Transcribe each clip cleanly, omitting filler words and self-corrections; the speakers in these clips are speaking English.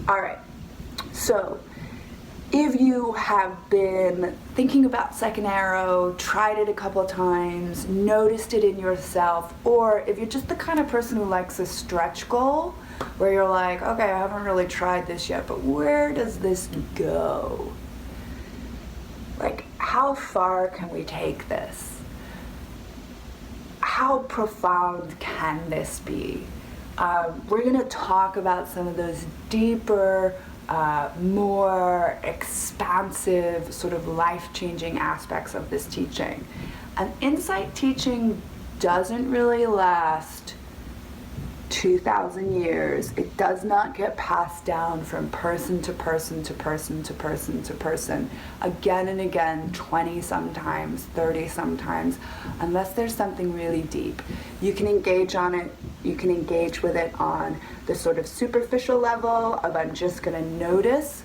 All right, so if you have been thinking about second arrow, tried it a couple times, noticed it in yourself, or if you're just the kind of person who likes a stretch goal, where you're like, okay, I haven't really tried this yet, but where does this go? Like, how far can we take this? How profound can this be? We're going to talk about some of those deeper, more expansive, sort of life-changing aspects of this teaching. And insight teaching doesn't really last 2,000 years. It does not get passed down from person to person to person to person to person again and again, 20 sometimes, 30 sometimes, unless there's something really deep. You can engage on it, you can engage with it on the sort of superficial level of I'm just going to notice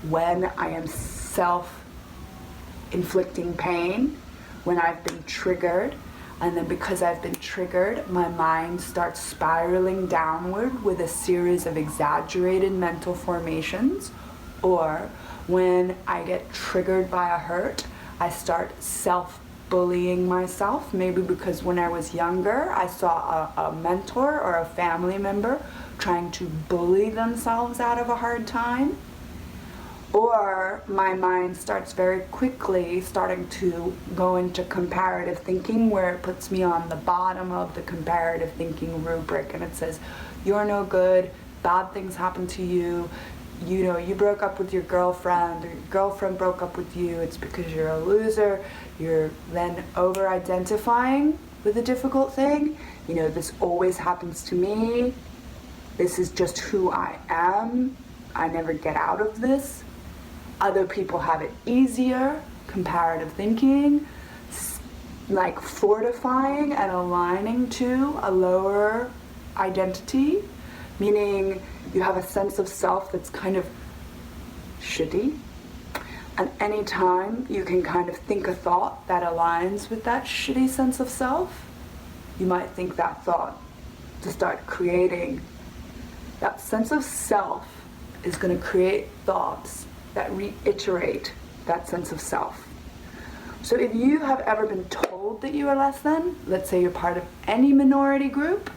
when I am self-inflicting pain, when I've been triggered. And then because I've been triggered, my mind starts spiraling downward with a series of exaggerated mental formations. Or when I get triggered by a hurt, I start self-bullying myself. Maybe because when I was younger, I saw a mentor or a family member trying to bully themselves out of a hard time. Or my mind starts very quickly starting to go into comparative thinking, where it puts me on the bottom of the comparative thinking rubric, and it says, you're no good, bad things happen to you, you know, you broke up with your girlfriend, or your girlfriend broke up with you, it's because you're a loser. You're then over-identifying with a difficult thing. You know, this always happens to me. This is just who I am. I never get out of this. Other people have it easier, comparative thinking, like fortifying and aligning to a lower identity, meaning you have a sense of self that's kind of shitty. And anytime you can kind of think a thought that aligns with that shitty sense of self, you might think that thought to start creating. That sense of self is going to create thoughts that reiterate that sense of self. So if you have ever been told that you are less than, let's say you're part of any minority group,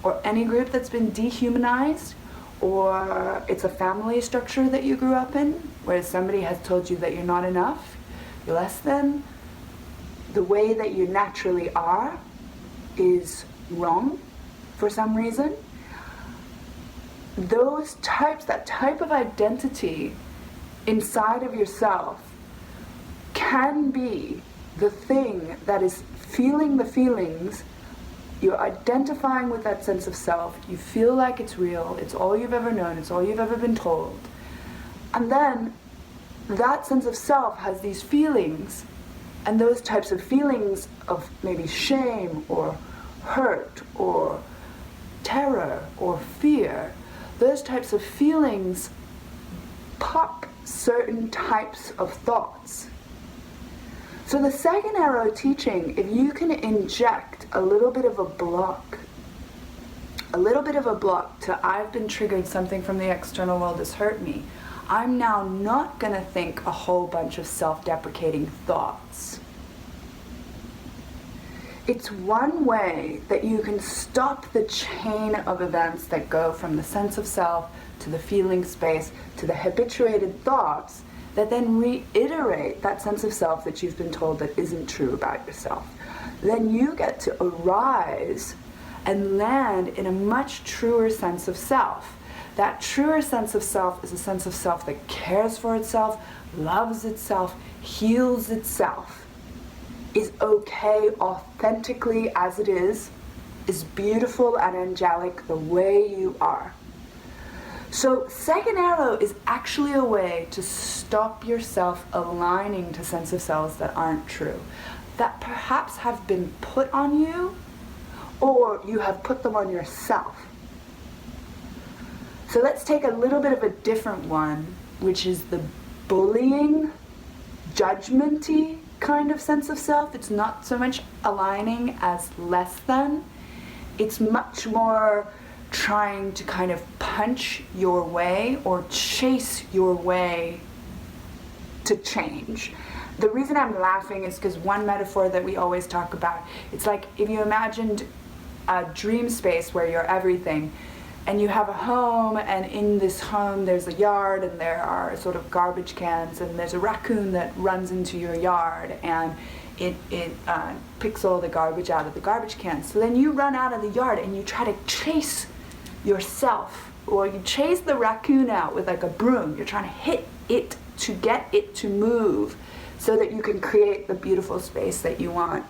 or any group that's been dehumanized, or it's a family structure that you grew up in, where somebody has told you that you're not enough, you're less than, the way that you naturally are is wrong for some reason. That type of identity inside of yourself can be the thing that is feeling the feelings. You're identifying with that sense of self. You feel like it's real. It's all you've ever known. It's all you've ever been told. And then that sense of self has these feelings, and those types of feelings of maybe shame or hurt or terror or fear, those types of feelings pop certain types of thoughts. So the second arrow teaching, if you can inject a little bit of a block to I've been triggered, something from the external world has hurt me, I'm now not going to think a whole bunch of self-deprecating thoughts. It's one way that you can stop the chain of events that go from the sense of self to the feeling space to the habituated thoughts that then reiterate that sense of self that you've been told that isn't true about yourself. Then you get to arise and land in a much truer sense of self. That truer sense of self is a sense of self that cares for itself, loves itself, heals itself, is okay authentically as it is beautiful and angelic the way you are. So second arrow is actually a way to stop yourself aligning to sense of selves that aren't true, that perhaps have been put on you, or you have put them on yourself. So let's take a little bit of a different one, which is the bullying, judgmenty kind of sense of self. It's not so much aligning as less than. It's much more trying to kind of punch your way or chase your way to change. The reason I'm laughing is because one metaphor that we always talk about, it's like if you imagined a dream space where you're everything, and you have a home, and in this home there's a yard, and there are sort of garbage cans, and there's a raccoon that runs into your yard, and it picks all the garbage out of the garbage can. So then you run out of the yard and you try to chase yourself, or you chase the raccoon out with like a broom. You're trying to hit it to get it to move so that you can create the beautiful space that you want.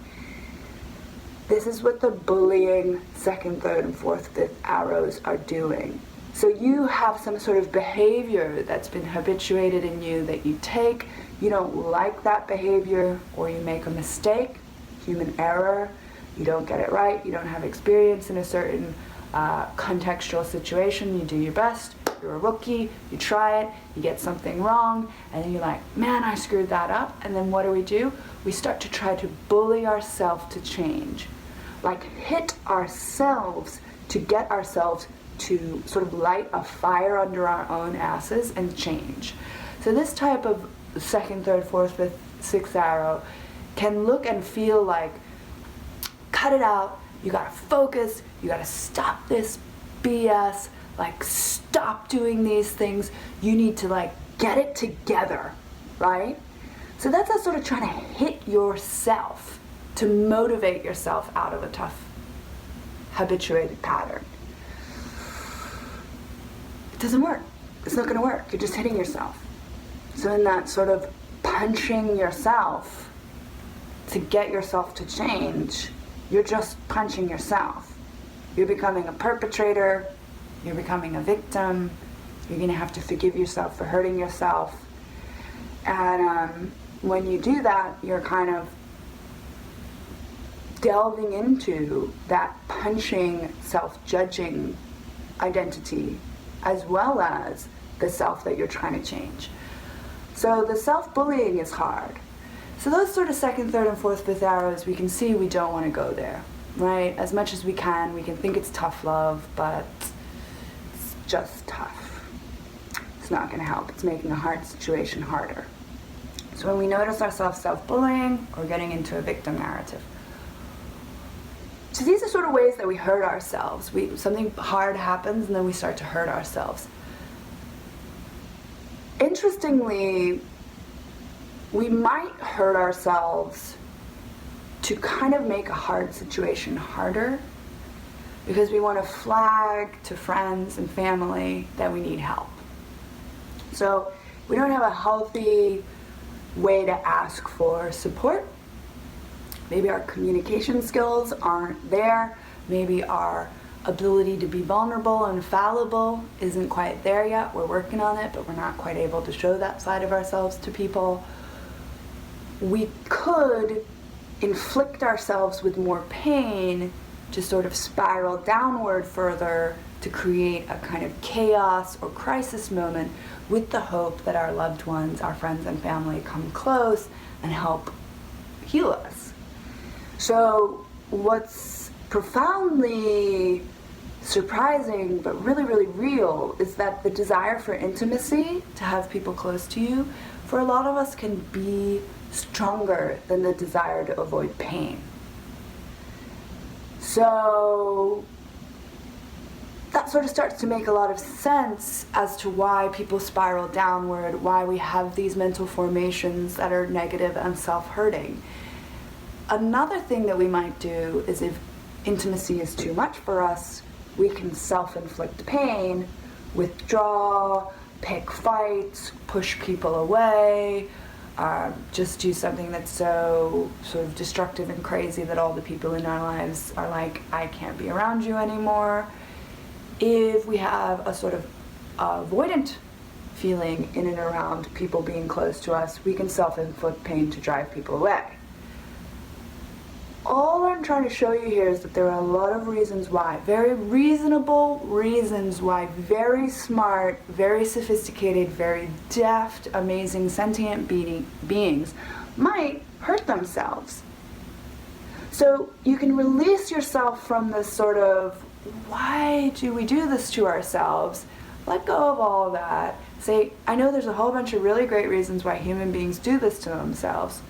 This is what the bullying second, third, and fourth, fifth arrows are doing. So you have some sort of behavior that's been habituated in you that you take. You don't like that behavior, or you make a mistake, human error, you don't get it right, you don't have experience in a certain contextual situation, you do your best, you're a rookie, you try it, you get something wrong, and then you're like, man, I screwed that up. And then what do? We start to try to bully ourselves to change. Like hit ourselves to get ourselves to sort of light a fire under our own asses and change. So this type of second, third, fourth, fifth, sixth arrow can look and feel like, cut it out, you gotta focus, you gotta stop this BS, like stop doing these things, you need to like get it together, right? So that's us sort of trying to hit yourself to motivate yourself out of a tough, habituated pattern. It doesn't work. It's not gonna work. You're just hitting yourself. So in that sort of punching yourself to get yourself to change, you're just punching yourself. You're becoming a perpetrator, you're becoming a victim, you're gonna have to forgive yourself for hurting yourself. And when you do that, you're kind of delving into that punching, self-judging identity, as well as the self that you're trying to change. So the self-bullying is hard. So those sort of second, third, and fourth, fifth arrows, we can see we don't want to go there, right? As much as we can think it's tough love, but it's just tough. It's not going to help. It's making a hard situation harder. So when we notice ourselves self-bullying, or getting into a victim narrative. So these are sort of ways that we hurt ourselves. Something hard happens and then we start to hurt ourselves. Interestingly, we might hurt ourselves to kind of make a hard situation harder, because we want to flag to friends and family that we need help. So we don't have a healthy way to ask for support. Maybe our communication skills aren't there. Maybe our ability to be vulnerable and fallible isn't quite there yet. We're working on it, but we're not quite able to show that side of ourselves to people. We could inflict ourselves with more pain to sort of spiral downward further to create a kind of chaos or crisis moment, with the hope that our loved ones, our friends and family, come close and help heal us. So what's profoundly surprising but really, really real is that the desire for intimacy, to have people close to you, for a lot of us can be stronger than the desire to avoid pain. So that sort of starts to make a lot of sense as to why people spiral downward, why we have these mental formations that are negative and self-hurting. Another thing that we might do is, if intimacy is too much for us, we can self-inflict pain, withdraw, pick fights, push people away, just do something that's so sort of destructive and crazy that all the people in our lives are like, I can't be around you anymore. If we have a sort of avoidant feeling in and around people being close to us, we can self-inflict pain to drive people away. All I'm trying to show you here is that there are a lot of reasons why, very reasonable reasons why very smart, very sophisticated, very deft, amazing, sentient beings might hurt themselves. So you can release yourself from this sort of why do we do this to ourselves? Let go of all of that. Say, I know there's a whole bunch of really great reasons why human beings do this to themselves.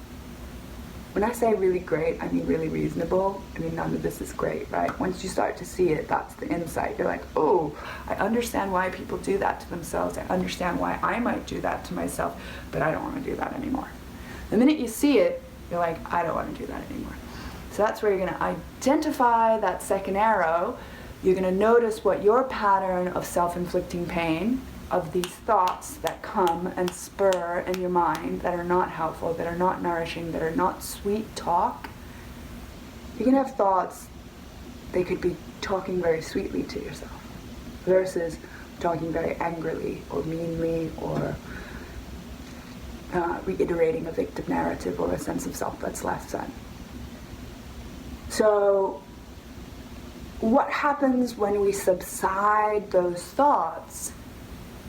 When I say really great, I mean really reasonable. I mean, none of this is great, right? Once you start to see it, that's the insight. You're like, oh, I understand why people do that to themselves. I understand why I might do that to myself, but I don't want to do that anymore. The minute you see it, you're like, I don't want to do that anymore. So that's where you're going to identify that second arrow. You're going to notice what your pattern of self-inflicting pain, of these thoughts that come and spur in your mind that are not helpful, that are not nourishing, that are not sweet talk. You can have thoughts, they could be talking very sweetly to yourself versus talking very angrily or meanly or reiterating a victim narrative or a sense of self that's less than. So what happens when we subside those thoughts?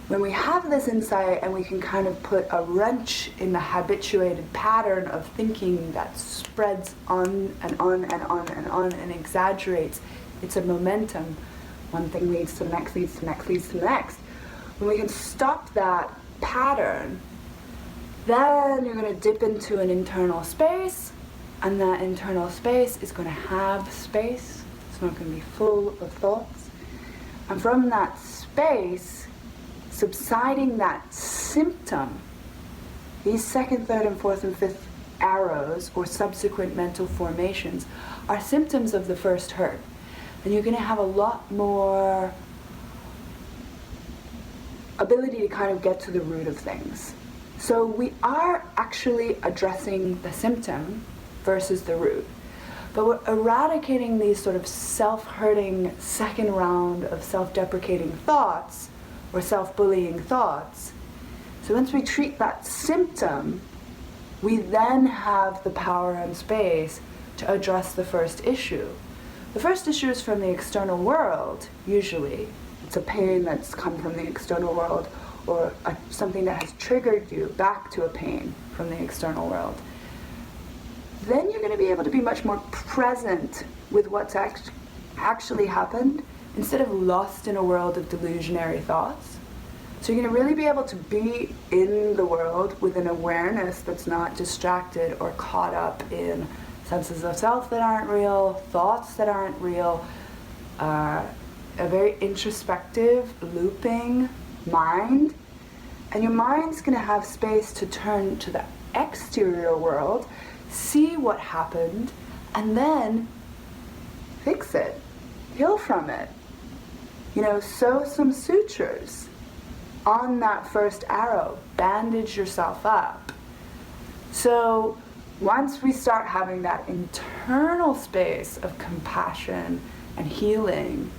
When we have this insight and we can kind of put a wrench in the habituated pattern of thinking that spreads on and on and on and on and exaggerates, it's a momentum. One thing leads to the next, leads to the next, leads to the next. When we can stop that pattern, then you're going to dip into an internal space, and that internal space is going to have space. It's not going to be full of thoughts. And from that space, subsiding that symptom, these second, third, and fourth, and fifth arrows or subsequent mental formations are symptoms of the first hurt. And you're going to have a lot more ability to kind of get to the root of things. So we are actually addressing the symptom versus the root. But we're eradicating these sort of self-hurting second round of self-deprecating thoughts or self-bullying thoughts. So once we treat that symptom, we then have the power and space to address the first issue. The first issue is from the external world, usually. It's a pain that's come from the external world or something that has triggered you back to a pain from the external world. Then you're going to be able to be much more present with what's actually happened, instead of lost in a world of delusionary thoughts. So you're going to really be able to be in the world with an awareness that's not distracted or caught up in senses of self that aren't real, thoughts that aren't real, a very introspective, looping mind. And your mind's going to have space to turn to the exterior world, see what happened, and then fix it, heal from it. Sew some sutures on that first arrow, bandage yourself up. So once we start having that internal space of compassion and healing,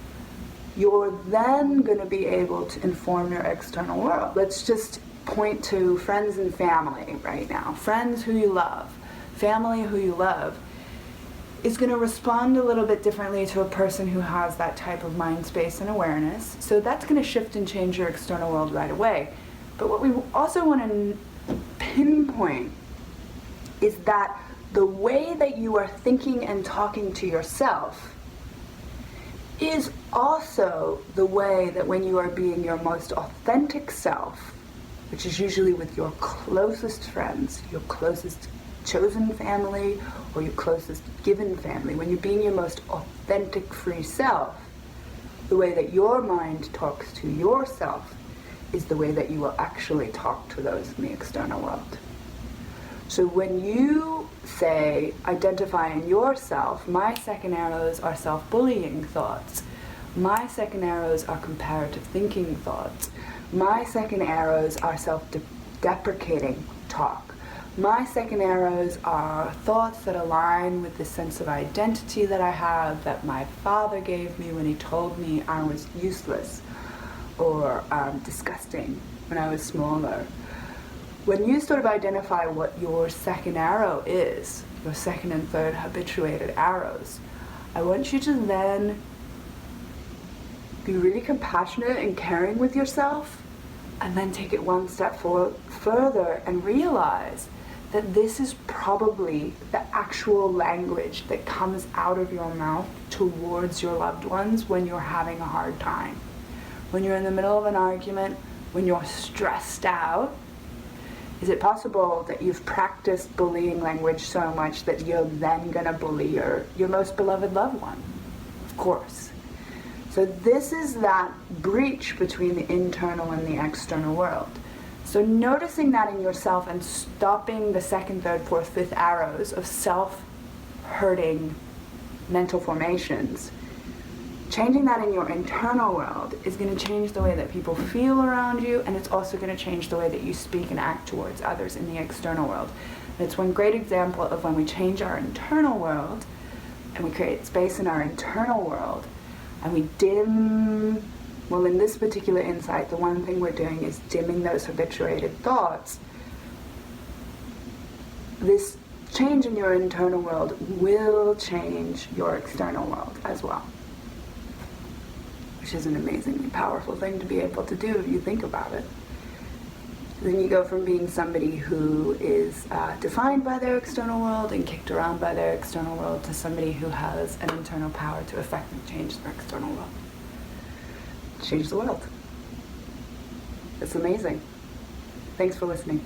you're then going to be able to inform your external world. Let's just point to friends and family right now. Friends who you love, family who you love, is going to respond a little bit differently to a person who has that type of mind space and awareness. So that's going to shift and change your external world right away. But what we also want to pinpoint is that the way that you are thinking and talking to yourself is also the way that when you are being your most authentic self, which is usually with your closest friends, your closest chosen family, or your closest given family, when you're being your most authentic free self, the way that your mind talks to yourself is the way that you will actually talk to those in the external world. So when you say, identifying yourself, my second arrows are self-bullying thoughts, my second arrows are comparative thinking thoughts, my second arrows are self-deprecating talk, my second arrows are thoughts that align with the sense of identity that I have, that my father gave me when he told me I was useless or disgusting when I was smaller. When you sort of identify what your second arrow is, your second and third habituated arrows, I want you to then be really compassionate and caring with yourself, and then take it one step further and realize that this is probably the actual language that comes out of your mouth towards your loved ones when you're having a hard time. When you're in the middle of an argument, when you're stressed out, is it possible that you've practiced bullying language so much that you're then going to bully your most beloved loved one? Of course. So this is that breach between the internal and the external world. So noticing that in yourself and stopping the second, third, fourth, fifth arrows of self-hurting mental formations, changing that in your internal world is going to change the way that people feel around you, and it's also going to change the way that you speak and act towards others in the external world. And it's one great example of when we change our internal world and we create space in our internal world and we dim. Well, in this particular insight, the one thing we're doing is dimming those habituated thoughts. This change in your internal world will change your external world as well, which is an amazingly powerful thing to be able to do if you think about it. Then you go from being somebody who is defined by their external world and kicked around by their external world to somebody who has an internal power to affect and change their external world. Change the world. It's amazing. Thanks for listening.